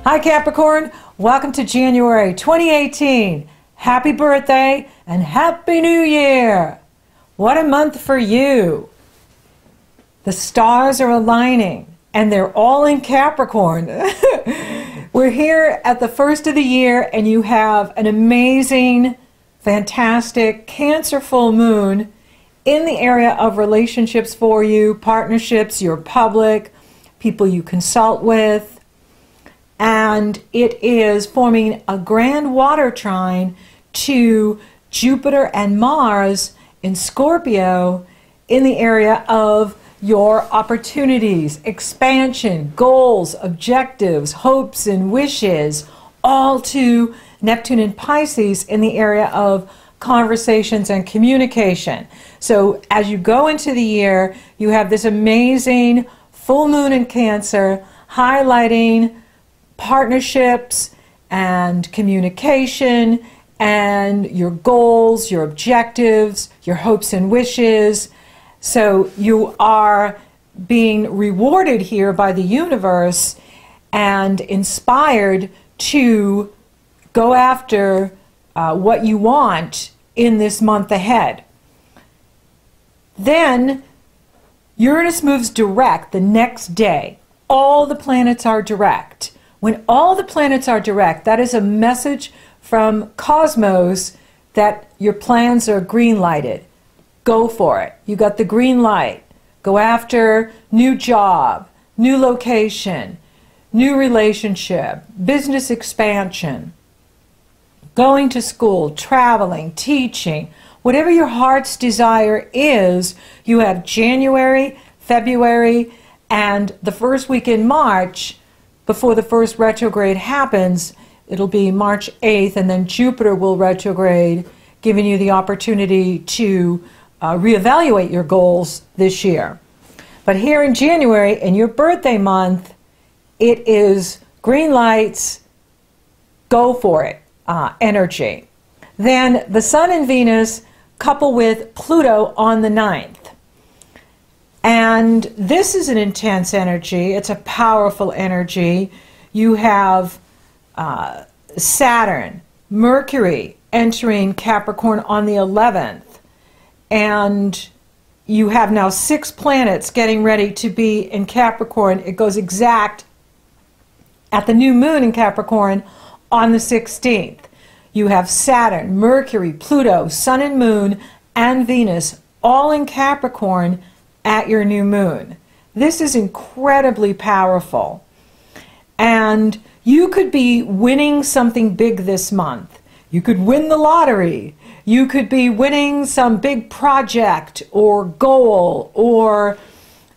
Hi Capricorn, welcome to January 2018. Happy birthday and Happy New Year. What a month for you. The stars are aligning and they're all in Capricorn. We're here at the first of the year and you have an amazing, fantastic Cancer full moon in the area of relationships for you, partnerships, your public, people you consult with. And it is forming a grand water trine to Jupiter and Mars in Scorpio in the area of your opportunities, expansion, goals, objectives, hopes, and wishes, all to Neptune and Pisces in the area of conversations and communication. So as you go into the year, you have this amazing full moon in Cancer highlighting partnerships and communication and your goals, your objectives, your hopes and wishes. So you are being rewarded here by the universe and inspired to go after what you want in this month ahead. Then Uranus moves direct the next day. All the planets are direct. When all the planets are direct, that is a message from Cosmos that your plans are green lighted. Go for it. You got the green light. Go after new job, new location, new relationship, business expansion, going to school, traveling, teaching, whatever your heart's desire is. You have January, February, and the first week in March. Before the first retrograde happens, it'll be March 8th, and then Jupiter will retrograde, giving you the opportunity to reevaluate your goals this year. But here in January, in your birthday month, it is green lights, go for it energy. Then the Sun and Venus couple with Pluto on the 9th. And this is an intense energy. It's a powerful energy. You have Saturn, Mercury entering Capricorn on the 11th. And you have now 6 planets getting ready to be in Capricorn. It goes exact at the new moon in Capricorn on the 16th. You have Saturn, Mercury, Pluto, Sun and Moon, and Venus all in Capricorn at your new moon. This is incredibly powerful. And you could be winning something big this month. You could win the lottery. You could be winning some big project or goal or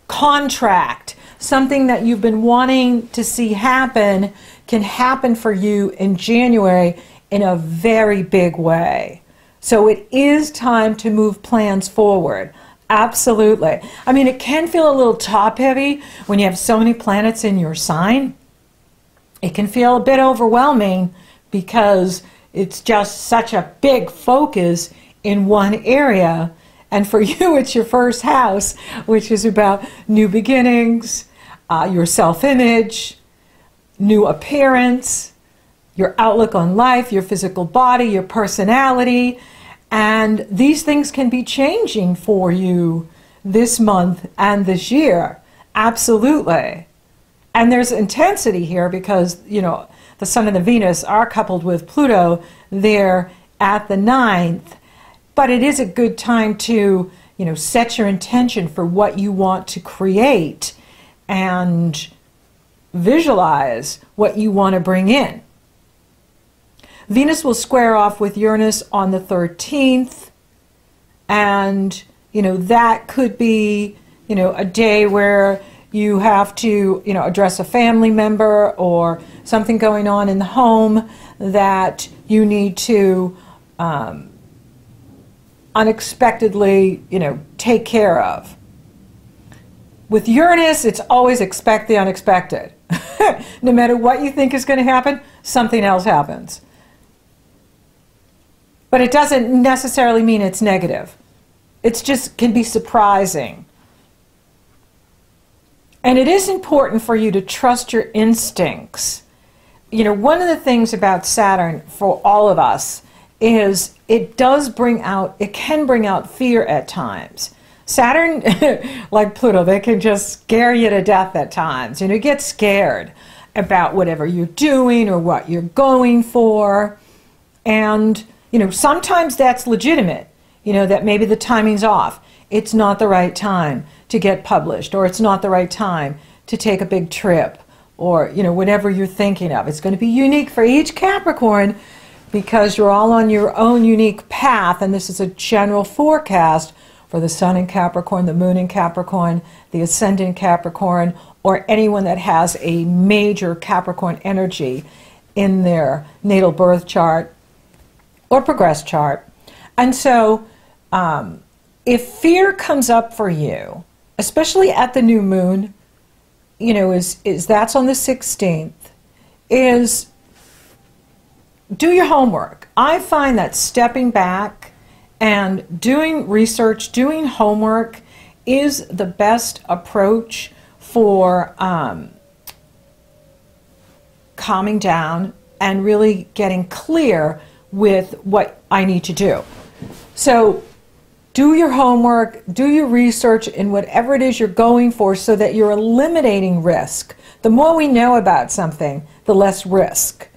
contract. Something that you've been wanting to see happen can happen for you in January in a very big way. So it is time to move plans forward. Absolutely. I mean, it can feel a little top-heavy when you have so many planets in your sign. It can feel a bit overwhelming because it's just such a big focus in one area. And for you, it's your first house, which is about new beginnings, your self-image, new appearance, your outlook on life, your physical body, your personality. And these things can be changing for you this month and this year. Absolutely. And there's intensity here because, you know, the Sun and the Venus are coupled with Pluto there at the 9th. But it is a good time to, you know, set your intention for what you want to create and visualize what you want to bring in. Venus will square off with Uranus on the 13th, and, you know, that could be, you know, a day where you have to, you know, address a family member or something going on in the home that you need to unexpectedly, you know, take care of. With Uranus, it's always expect the unexpected. No matter what you think is going to happen, something else happens. But it doesn't necessarily mean it's negative. It just can be surprising. And it is important for you to trust your instincts you know, one of the things about Saturn for all of us is it can bring out fear at times. Saturn, like Pluto, they can just scare you to death at times. You know, you get scared about whatever you're doing or what you're going for. And, you know, sometimes that's legitimate, you know, that maybe the timing's off. It's not the right time to get published, or it's not the right time to take a big trip, or, you know, whatever you're thinking of. It's going to be unique for each Capricorn because you're all on your own unique path, and this is a general forecast for the Sun in Capricorn, the Moon in Capricorn, the Ascendant Capricorn, or anyone that has a major Capricorn energy in their natal birth chart or progress chart. And so if fear comes up for you, especially at the new moon, you know, is that's on the 16th, is do your homework. I find that stepping back and doing research, doing homework is the best approach for calming down and really getting clear with what I need to do. So do your homework, do your research in whatever it is you're going for so that you're eliminating risk. The more we know about something, the less risk.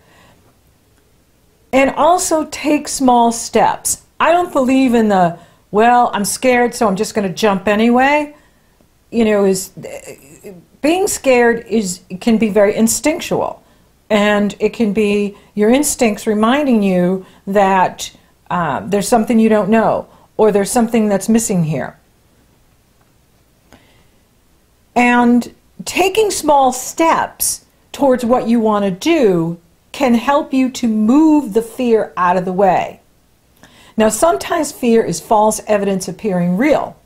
And also take small steps. I don't believe in the, well, I'm scared, so I'm just going to jump anyway. You know, being scared can be very instinctual. And it can be your instincts reminding you that there's something you don't know, or there's something that's missing here. And taking small steps towards what you want to do can help you to move the fear out of the way. Now, sometimes fear is false evidence appearing real.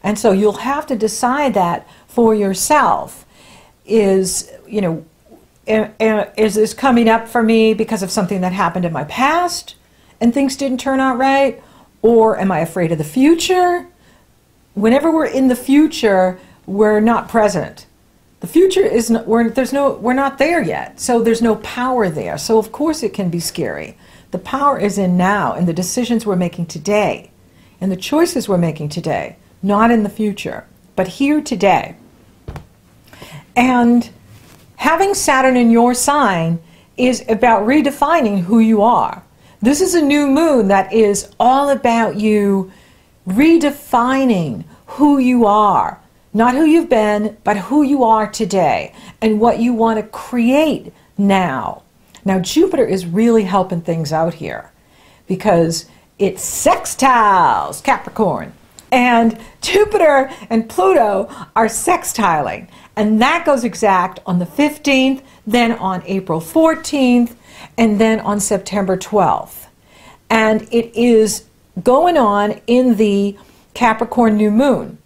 And so you'll have to decide that for yourself. Is this coming up for me because of something that happened in my past and things didn't turn out right? Or am I afraid of the future? Whenever we're in the future, we're not present. The future is not, we're not there yet, so there's no power there. So of course it can be scary. The power is in now, and the decisions we're making today, and the choices we're making today, not in the future, but here today. And having Saturn in your sign is about redefining who you are. This is a new moon that is all about you redefining who you are. Not who you've been, but who you are today and what you want to create now. Now, Jupiter is really helping things out here because it sextiles Capricorn. And Jupiter and Pluto are sextiling. And that goes exact on the 15th, then on April 14th, and then on September 12th. And it is going on in the Capricorn new moon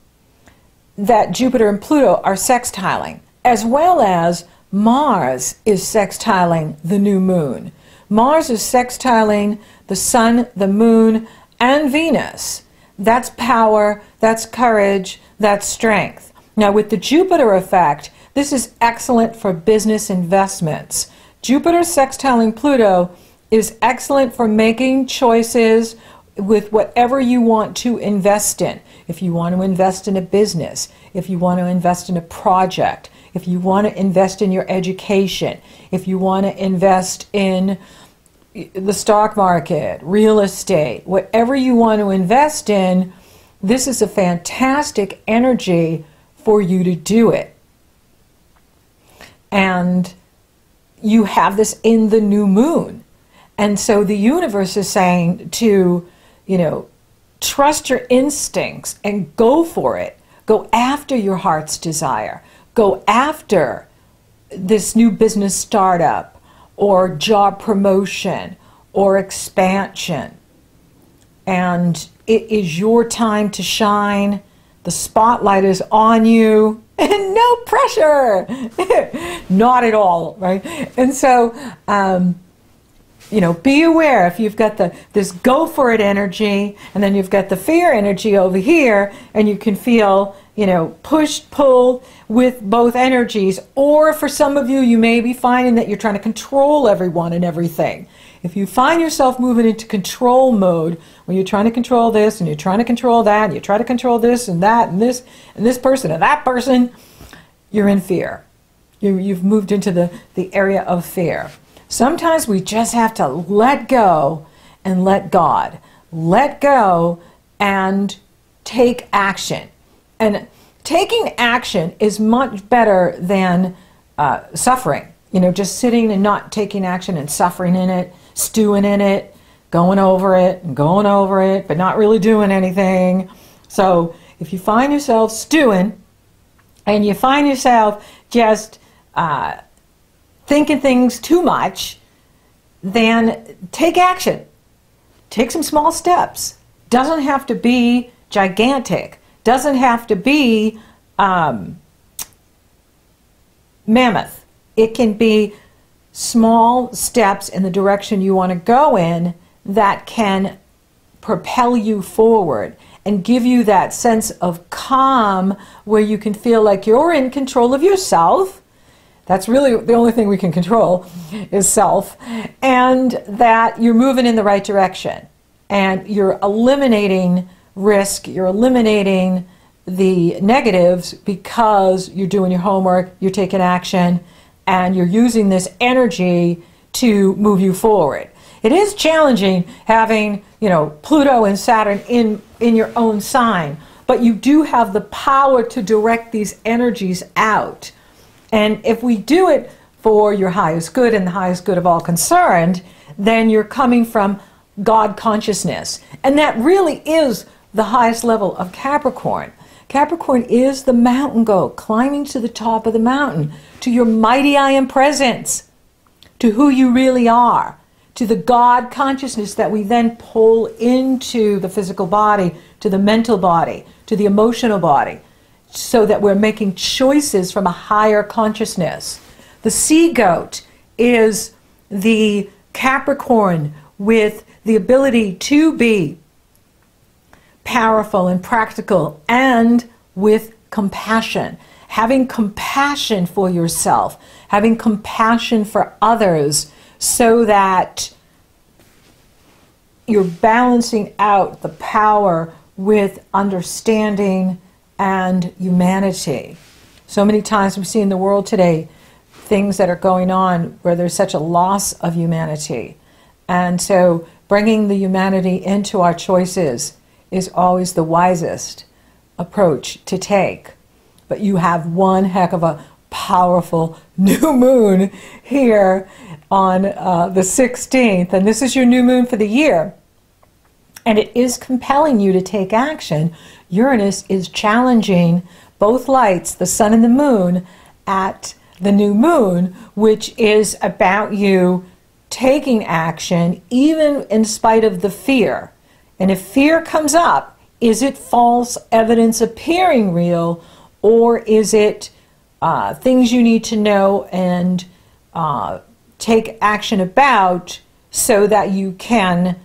that Jupiter and Pluto are sextiling, as well as Mars is sextiling the new moon. Mars is sextiling the Sun, the Moon, and Venus. That's power, that's courage, that's strength. Now with the Jupiter effect, this is excellent for business investments. Jupiter sextiling Pluto is excellent for making choices with whatever you want to invest in. If you want to invest in a business, if you want to invest in a project, if you want to invest in your education, if you want to invest in the stock market, real estate, whatever you want to invest in, this is a fantastic energy for you to do it. And you have this in the new moon. And so the universe is saying to, trust your instincts and go for it. Go after your heart's desire. Go after this new business startup or job promotion or expansion. And it is your time to shine. The spotlight is on you and no pressure. Not at all, right? And so, be aware if you've got this go for it energy, and then you've got the fear energy over here, and you can feel, you know, pushed, pulled with both energies. Or for some of you, you may be finding that you're trying to control everyone and everything. If you find yourself moving into control mode, where you're trying to control this and you're trying to control that, and you try to control this and that and this person and that person, you're in fear. You've moved into the area of fear. Sometimes we just have to let go and let God. Let go and take action. And taking action is much better than suffering. You know, just sitting and not taking action and suffering in it, stewing in it, going over it and going over it, but not really doing anything. So if you find yourself stewing and you find yourself just thinking things too much, then take action. Take some small steps. Doesn't have to be gigantic. Doesn't have to be mammoth. It can be small steps in the direction you want to go in that can propel you forward and give you that sense of calm where you can feel like you're in control of yourself. That's really the only thing we can control is self. And that you're moving in the right direction. And you're eliminating risk. You're eliminating the negatives because you're doing your homework, you're taking action, and you're using this energy to move you forward. It is challenging having, you know, Pluto and Saturn in your own sign, but you do have the power to direct these energies out. And if we do it for your highest good and the highest good of all concerned, then you're coming from God consciousness. And that really is the highest level of Capricorn. Capricorn is the mountain goat, climbing to the top of the mountain, to your mighty I am presence, to who you really are, to the God consciousness that we then pull into the physical body, to the mental body, to the emotional body, so that we're making choices from a higher consciousness. The sea goat is the Capricorn with the ability to be powerful and practical and with compassion. Having compassion for yourself, having compassion for others so that you're balancing out the power with understanding and humanity. So many times we see in the world today things that are going on where there's such a loss of humanity. And so bringing the humanity into our choices is always the wisest approach to take. But you have one heck of a powerful new moon here on the 16th, and this is your new moon for the year. And it is compelling you to take action. Uranus is challenging both lights, the sun and the moon, at the new moon, which is about you taking action even in spite of the fear. And if fear comes up, is it false evidence appearing real, or is it things you need to know and take action about so that you can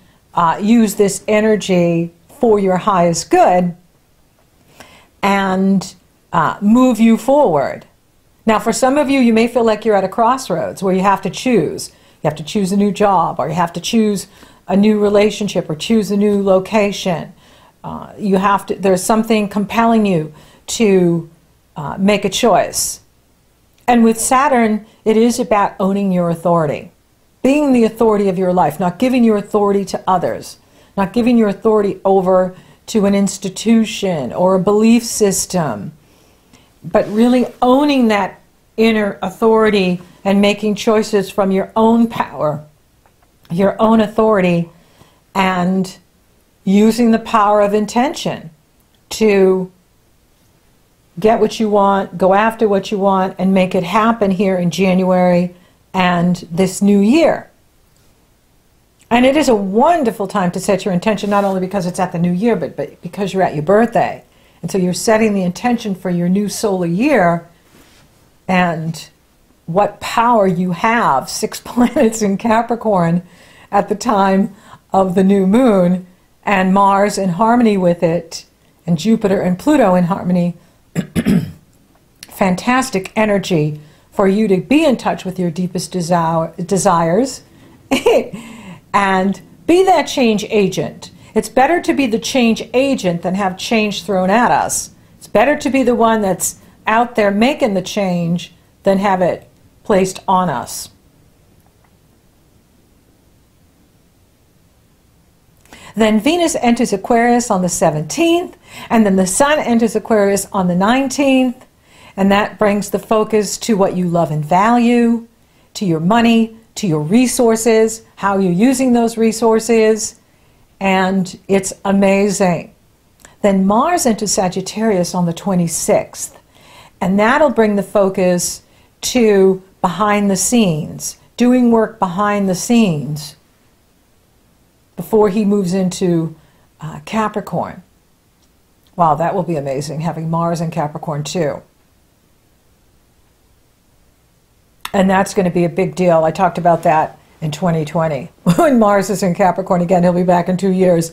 use this energy for your highest good and move you forward? Now, for some of you, you may feel like you're at a crossroads where you have to choose. You have to choose a new job, or you have to choose a new relationship, or choose a new location. There's something compelling you to make a choice. And with Saturn, it is about owning your authority, being the authority of your life, not giving your authority to others, not giving your authority over to an institution or a belief system, but really owning that inner authority and making choices from your own power, your own authority, and using the power of intention to get what you want, go after what you want, and make it happen here in January and this new year. And it is a wonderful time to set your intention, not only because it's at the new year, but because you're at your birthday. And so you're setting the intention for your new solar year and what power you have. 6 planets in Capricorn at the time of the new moon, and Mars in harmony with it, and Jupiter and Pluto in harmony fantastic energy for you to be in touch with your deepest desires and be that change agent. It's better to be the change agent than have change thrown at us. It's better to be the one that's out there making the change than have it placed on us. Then Venus enters Aquarius on the 17th, and then the Sun enters Aquarius on the 19th, and that brings the focus to what you love and value, to your money, to your resources, how you're using those resources, and it's amazing. Then Mars enters Sagittarius on the 26th, and that'll bring the focus to behind the scenes, doing work behind the scenes before he moves into Capricorn. Wow, that will be amazing, having Mars in Capricorn too. And that's going to be a big deal. I talked about that in 2020. When Mars is in Capricorn again, he'll be back in 2 years.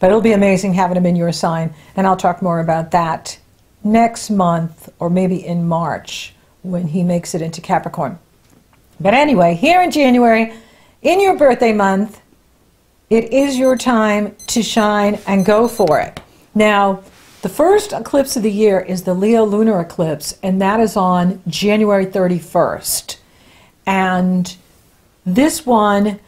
But it'll be amazing having him in your sign. And I'll talk more about that next month, or maybe in March, when he makes it into Capricorn. But anyway, here in January, in your birthday month, it is your time to shine and go for it. Now, the first eclipse of the year is the Leo lunar eclipse, and that is on January 31st. And this one,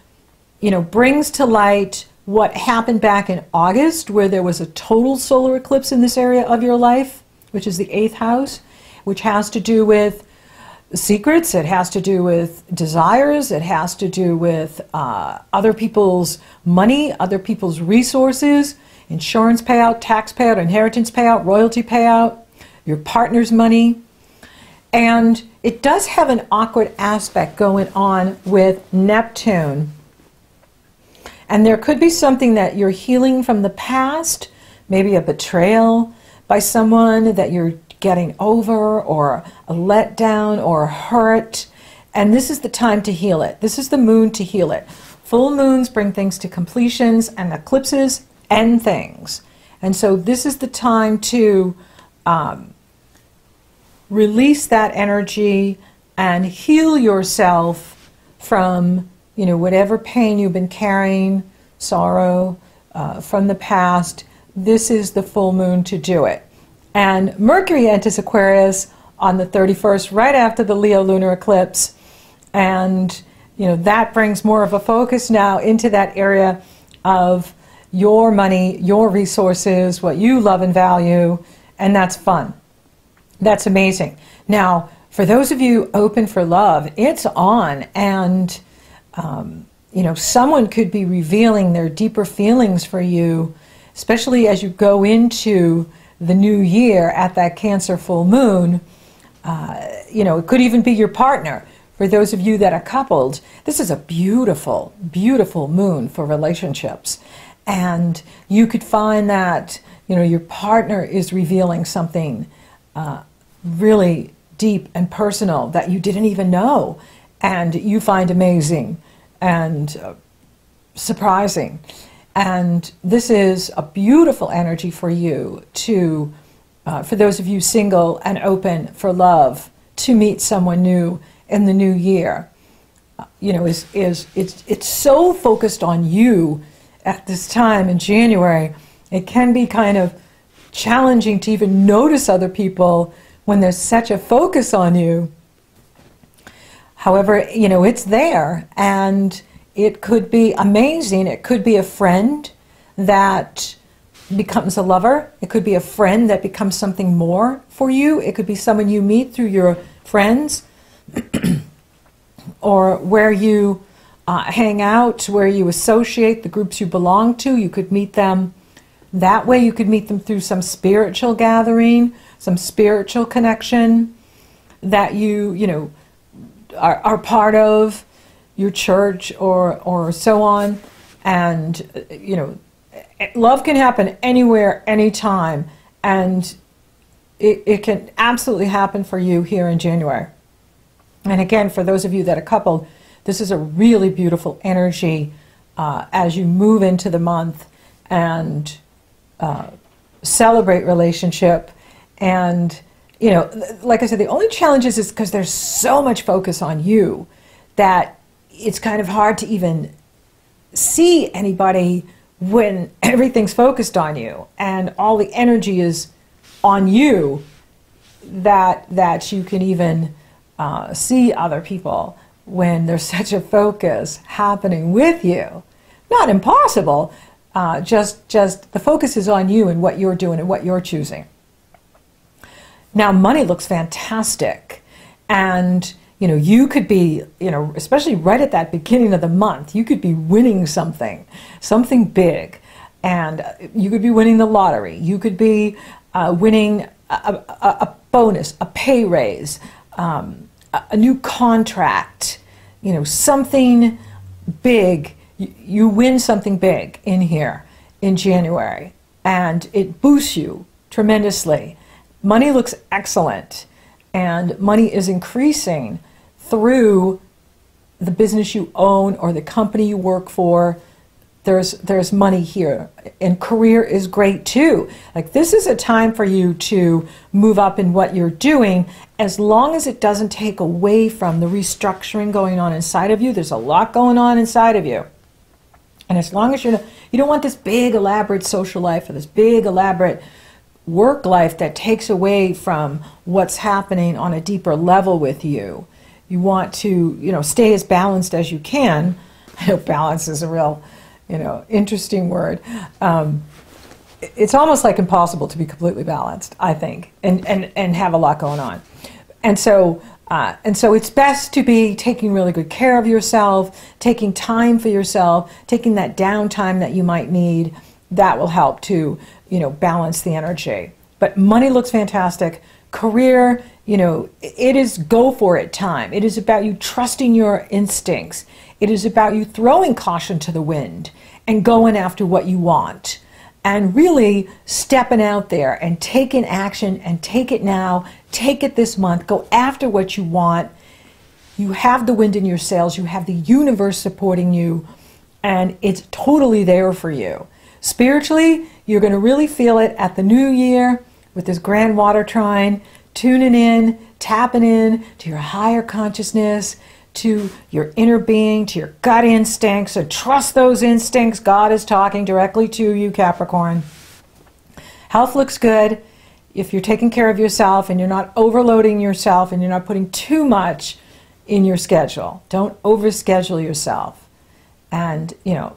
you know, brings to light what happened back in August, where there was a total solar eclipse in this area of your life, which is the 8th house, which has to do with secrets, it has to do with desires, it has to do with other people's money, other people's resources, insurance payout, tax payout, inheritance payout, royalty payout, your partner's money. And it does have an awkward aspect going on with Neptune. And there could be something that you're healing from the past, maybe a betrayal by someone that you're getting over, or a letdown, or a hurt. And this is the time to heal it. This is the moon to heal it. Full moons bring things to completions, and eclipses end things. And so this is the time to release that energy and heal yourself from, you know, whatever pain you've been carrying, sorrow from the past. This is the full moon to do it. And Mercury enters Aquarius on the 31st, right after the Leo lunar eclipse. And, you know, that brings more of a focus now into that area of your money, your resources, what you love and value, and that's fun. That's amazing. Now, for those of you open for love, it's on, and you know, someone could be revealing their deeper feelings for you, especially as you go into the new year at that Cancer full moon. You know, it could even be your partner. For those of you that are coupled, this is a beautiful, beautiful moon for relationships. And you could find that, you know, your partner is revealing something really deep and personal that you didn't even know, and you find amazing and surprising. And this is a beautiful energy for you to, for those of you single and open for love, to meet someone new in the new year. You know, it's so focused on you at this time in January. It can be kind of challenging to even notice other people when there's such a focus on you. However, you know, it's there, and it could be amazing. It could be a friend that becomes a lover. It could be a friend that becomes something more for you. It could be someone you meet through your friends or where you hang out, where you associate, the groups you belong to. You could meet them that way. You could meet them through some spiritual gathering, some spiritual connection that you know, are part of, your church or so on. And, you know, love can happen anywhere, anytime, and it can absolutely happen for you here in January. And again, for those of you that are coupled, this is a really beautiful energy as you move into the month and celebrate relationship And, you know, like I said, the only challenge is because there's so much focus on you that it's kind of hard to even see anybody when everything's focused on you and all the energy is on you, that you can even see other people when there's such a focus happening with you. Not impossible, just the focus is on you and what you're doing and what you're choosing. Now, money looks fantastic, and you know, you could be, you know, especially right at that beginning of the month, you could be winning something big, and you could be winning the lottery. You could be winning a bonus, a pay raise, a new contract, you know, something big. You win something big in here in January, and it boosts you tremendously. Money looks excellent, and money is increasing through the business you own or the company you work for. There's money here, and career is great too. Like, this is a time for you to move up in what you're doing, as long as it doesn't take away from the restructuring going on inside of you. There's a lot going on inside of you, and as long as you don't want this big elaborate social life or this big elaborate work life that takes away from what's happening on a deeper level with you. You want to, you know, stay as balanced as you can. I know balance is a real, you know, interesting word. It's almost like impossible to be completely balanced, I think, and have a lot going on. And so it's best to be taking really good care of yourself, taking time for yourself, taking that downtime that you might need. That will help to, you know, balance the energy. But money looks fantastic. Career, you know, it is go for it time. It is about you trusting your instincts. It is about you throwing caution to the wind and going after what you want, and really stepping out there and taking action, and take it now, take it this month, go after what you want. You have the wind in your sails, you have the universe supporting you, and it's totally there for you. Spiritually, you're going to really feel it at the new year with this grand water trine, tuning in, tapping in to your higher consciousness, to your inner being, to your gut instincts. So trust those instincts. God is talking directly to you, Capricorn. Health looks good. If you're taking care of yourself and you're not overloading yourself and you're not putting too much in your schedule. Don't overschedule yourself. And, you know,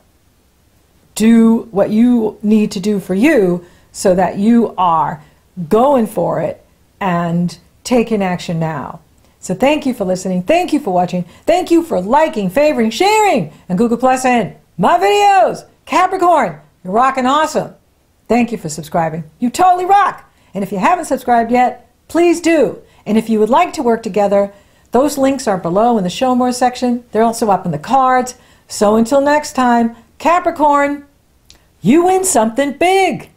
do what you need to do for you so that you are going for it and taking action now. So thank you for listening. Thank you for watching. Thank you for liking, favoring, sharing, and Google Plus-ing my videos. Capricorn, you're rocking awesome. Thank you for subscribing. You totally rock. And if you haven't subscribed yet, please do. And if you would like to work together, those links are below in the Show More section. They're also up in the cards. So until next time, Capricorn, you win something big.